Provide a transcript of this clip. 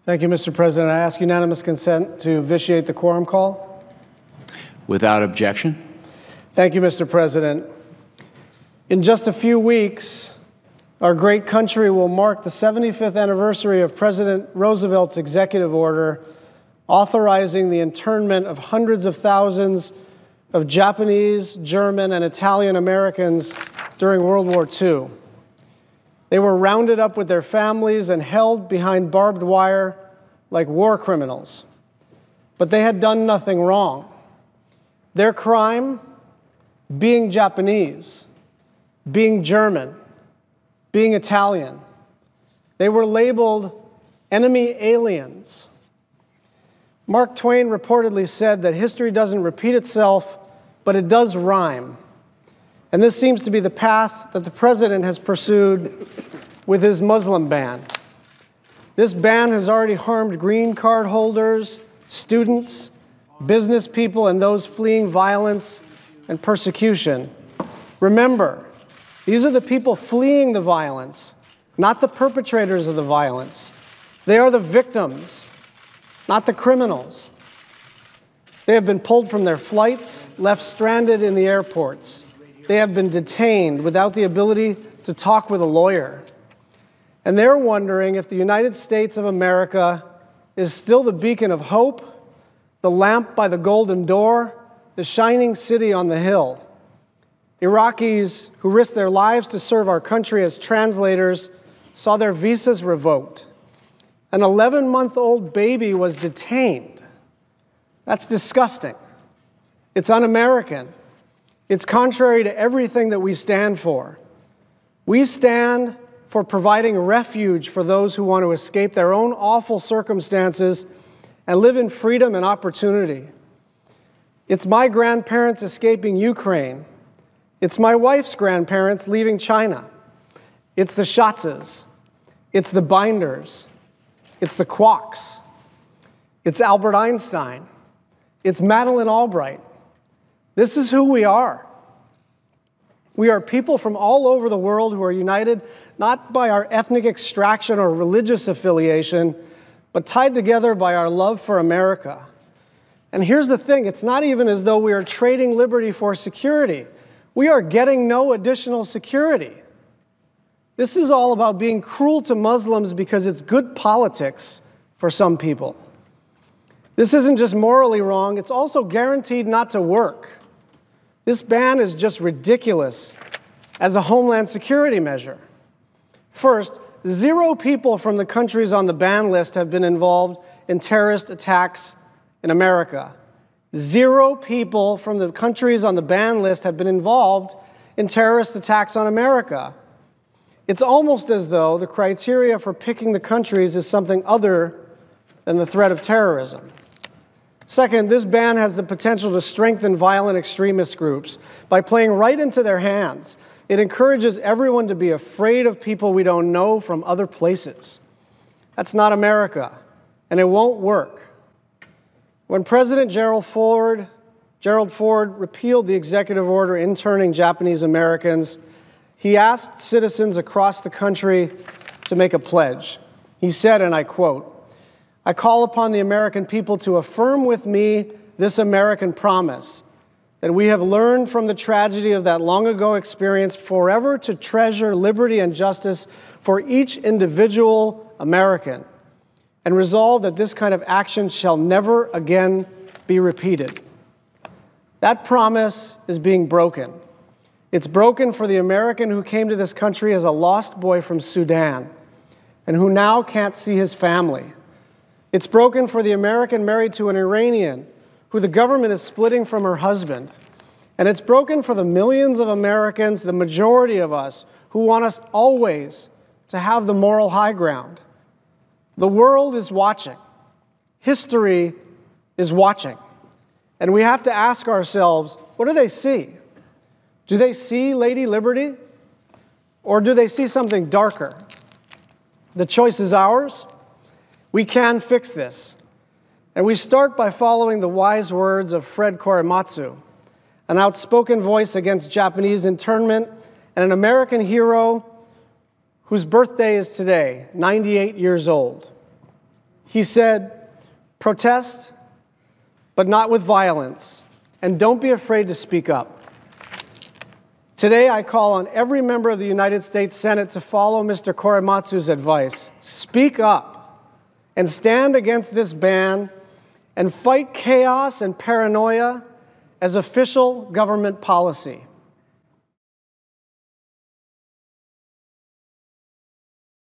Thank you, Mr. President. I ask unanimous consent to vitiate the quorum call. Without objection. Thank you, Mr. President. In just a few weeks, our great country will mark the 75th anniversary of President Roosevelt's executive order authorizing the internment of hundreds of thousands of Japanese, German, and Italian Americans during World War II. They were rounded up with their families and held behind barbed wire like war criminals. But they had done nothing wrong. Their crime, being Japanese, being German, being Italian, they were labeled enemy aliens. Mark Twain reportedly said that history doesn't repeat itself, but it does rhyme. And this seems to be the path that the president has pursued with his Muslim ban. This ban has already harmed green card holders, students, business people, and those fleeing violence and persecution. Remember, these are the people fleeing the violence, not the perpetrators of the violence. They are the victims, not the criminals. They have been pulled from their flights, left stranded in the airports. They have been detained without the ability to talk with a lawyer. And they're wondering if the United States of America is still the beacon of hope, the lamp by the golden door, the shining city on the hill. Iraqis who risked their lives to serve our country as translators saw their visas revoked. An 11-month-old baby was detained. That's disgusting. It's un-American. It's contrary to everything that we stand for. We stand for providing refuge for those who want to escape their own awful circumstances and live in freedom and opportunity. It's my grandparents escaping Ukraine. It's my wife's grandparents leaving China. It's the Schatzes. It's the Binders. It's the Kwaks. It's Albert Einstein. It's Madeleine Albright. This is who we are. We are people from all over the world who are united not by our ethnic extraction or religious affiliation, but tied together by our love for America. And here's the thing, it's not even as though we are trading liberty for security. We are getting no additional security. This is all about being cruel to Muslims because it's good politics for some people. This isn't just morally wrong, it's also guaranteed not to work. This ban is just ridiculous as a homeland security measure. First, 0 people from the countries on the ban list have been involved in terrorist attacks in America. 0 people from the countries on the ban list have been involved in terrorist attacks on America. It's almost as though the criteria for picking the countries is something other than the threat of terrorism. Second, this ban has the potential to strengthen violent extremist groups. By playing right into their hands, it encourages everyone to be afraid of people we don't know from other places. That's not America, and it won't work. When President Gerald Ford repealed the executive order interning Japanese Americans, he asked citizens across the country to make a pledge. He said, and I quote, "I call upon the American people to affirm with me this American promise, that we have learned from the tragedy of that long ago experience forever to treasure liberty and justice for each individual American, and resolve that this kind of action shall never again be repeated." That promise is being broken. It's broken for the American who came to this country as a lost boy from Sudan and who now can't see his family. It's broken for the American married to an Iranian who the government is splitting from her husband. And it's broken for the millions of Americans, the majority of us, who want us always to have the moral high ground. The world is watching. History is watching. And we have to ask ourselves, what do they see? Do they see Lady Liberty? Or do they see something darker? The choice is ours. We can fix this. And we start by following the wise words of Fred Korematsu, an outspoken voice against Japanese internment and an American hero whose birthday is today, 98 years old. He said, "Protest, but not with violence, and don't be afraid to speak up." Today, I call on every member of the United States Senate to follow Mr. Korematsu's advice. Speak up and stand against this ban and fight chaos and paranoia as official government policy.